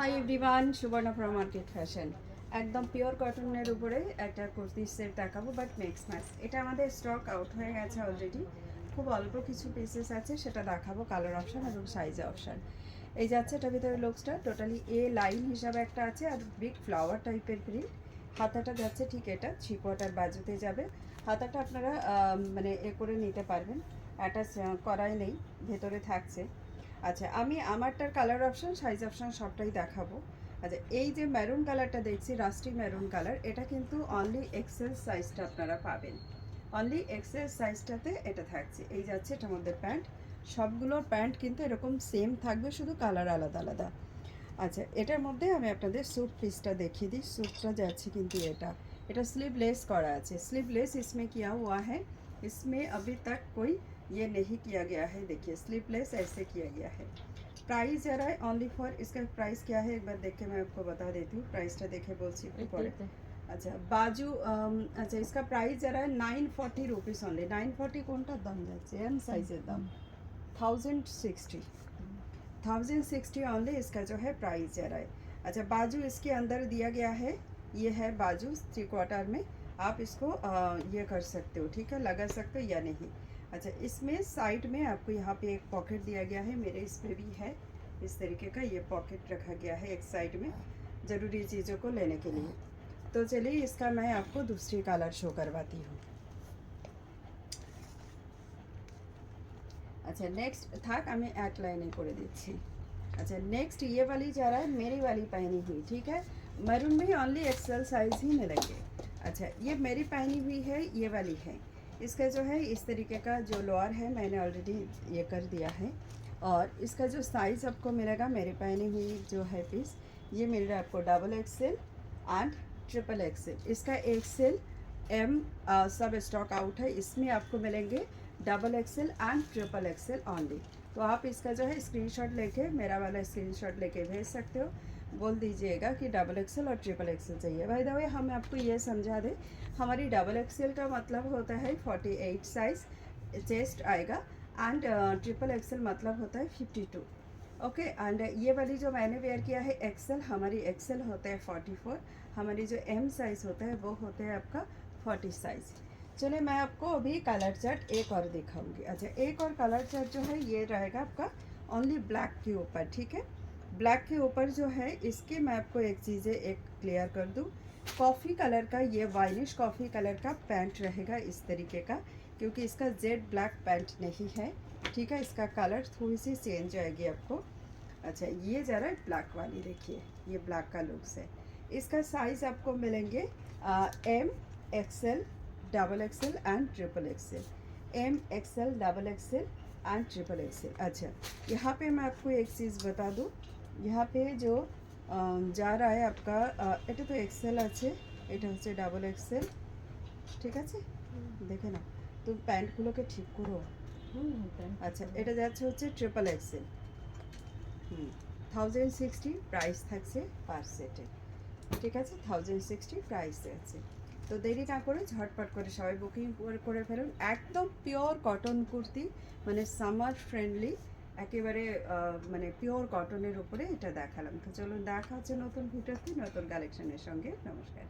High everyone, Subarna from Market Fashion. একদম pure কটনের উপরে একটা কুর্তি সেট দেখাবো, বাট মিক্স ম্যাচ। এটা আমাদের স্টক আউট হয়ে গেছে অলরেডি। খুব অল্প কিছু পিসেস আছে, সেটা দেখাবো। কালার অপশান এবং সাইজে অপশান এই যাচ্ছে। এটার ভিতরে লুকসটা টোটালি এ লাইন হিসাবে একটা আছে, আর বিগ ফ্লাওয়ার টাইপের প্রিন্ট। হাতাটা যাচ্ছে ঠিক এটা 3/4 বাজুতে যাবে। হাতাটা আপনারা মানে এ করে নিতে পারবেন, অ্যাটাচ করাই নেই, ভেতরে থাকছে। আচ্ছা, আমি আমারটার কালার অপশান সাইজ অপশান সবটাই দেখাবো। আচ্ছা, এই যে মেরুন কালারটা দেখছি, রাস্টি মেরুন কালার, এটা কিন্তু অনলি এক্সেল সাইজটা আপনারা পাবেন। অনলি এক্সেল সাইজটাতে এটা থাকছে। এই যাচ্ছে এটার মধ্যে প্যান্ট। সবগুলোর প্যান্ট কিন্তু এরকম সেম থাকবে, শুধু কালার আলাদা আলাদা। আচ্ছা, এটার মধ্যে আমি আপনাদের স্যুট পিসটা দেখিয়ে দিই। স্যুটটা যাচ্ছে কিন্তু এটা स्लीवलेस करा है। स्लीवलेस इसमें किया हुआ है। इसमें अभी तक कोई ये नहीं किया गया है। देखिए, स्लीवलेस ऐसे किया गया है। प्राइस जरा है ओनली फॉर, इसका प्राइस क्या है एक बार देख के मैं आपको बता देती हूँ। प्राइसটা দেখে বলছি একটু পরে। আচ্ছা, বাজু আচ্ছা, इसका प्राइस जरा है 940 रुपीस ओनली। 940 কোনটার দাম যাচ্ছে? এম সাইজের দাম 1060। 1060 ओनली इसका जो है प्राइस जा रहा है। अच्छा, बाजू इसके अंदर दिया गया है। ये है बाजू 3/4 में। आप इसको ये कर सकते हो, ठीक है, लगा सकते हो या नहीं। अच्छा, इसमें साइड में आपको यहाँ पे एक पॉकेट दिया गया है। मेरे इसमें भी है इस तरीके का, ये पॉकेट रखा गया है एक साइड में ज़रूरी चीज़ों को लेने के लिए। तो चलिए, इसका मैं आपको दूसरी कलर शो करवाती हूँ। अच्छा, नेक्स्ट থাক, আমি এক লাইনে করে দিচ্ছি। अच्छा, नेक्स्ट ये वाली जा रहा है मेरी वाली पहनी हुई, ठीक है। मैरून में ओनली एक्सेल साइज ही मिलेंगे। अच्छा, ये मेरी पहनी हुई है, ये वाली है। इसका जो है इस तरीके का जो लोअर है, मैंने ऑलरेडी ये कर दिया है। और इसका जो साइज़ आपको मिलेगा, मेरी पहनी हुई जो है पीस, ये मिल रहा है आपको double XL and triple Excel. इसका एक्सेल एम सब स्टॉक आउट है। इसमें आपको मिलेंगे double XL and triple Excel only. तो आप इसका जो है स्क्रीनशॉट लेके, मेरा वाला स्क्रीनशॉट लेके भेज सकते हो। बोल दीजिएगा कि डबल एक्सेल और ट्रिपल एक्सेल चाहिए। बाय द वे, हम आपको ये समझा दें, हमारी डबल एक्सेल का मतलब होता है 48 साइज़ चेस्ट आएगा, एंड ट्रिपल एक्सेल मतलब होता है 52। ओके, एंड ये वाली जो मैंने वेयर किया है एक्सेल, हमारी एक्सेल होता है 44। हमारी जो एम साइज़ होता है वो होता है आपका 40 साइज़। चलिए, मैं आपको अभी कलर चार्ट एक और दिखाऊंगी। अच्छा, एक और कलर चार्ट जो है ये रहेगा आपका ओनली ब्लैक के ऊपर, ठीक है। ब्लैक के ऊपर जो है इसके मैं आपको एक चीज़ें एक क्लियर कर दूँ। कॉफ़ी कलर का, ये वाइनिश कॉफ़ी कलर का पैंट रहेगा इस तरीके का, क्योंकि इसका जेड ब्लैक पैंट नहीं है, ठीक है। इसका कलर थोड़ी सी चेंज आएगी आपको। अच्छा, ये ज़रा ब्लैक वाली देखिए, ये ब्लैक का लुक्स है। इसका साइज़ आपको मिलेंगे M XL double XL and triple XL. M XL double XL and triple XL. अच्छा, यहाँ पे मैं आपको एक चीज़ बता दूँ। यहाँ पे जो जा रहा है आपका, এটা তো এক্সেল আছে, এটা হচ্ছে ডাবল এক্সেল, ঠিক আছে। দেখে না, তুমি প্যান্টগুলোকে ঠিক করো। আচ্ছা, এটা যাচ্ছে হচ্ছে ট্রিপল এক্সেল। 1060 প্রাইস থাকছে পার সেটে, ঠিক আছে। 1060 প্রাইস আছে। তো দেরি না করে ঝটপট করে সবাই বুকিং করে ফেলুন। একদম পিওর কটন কুর্তি, মানে সামার ফ্রেন্ডলি, একেবারে মানে পিওর কটনের উপরে এটা দেখালাম। তো চলুন, দেখা হচ্ছে নতুন ভিডিওতে নতুন কালেকশনের সঙ্গে। নমস্কার।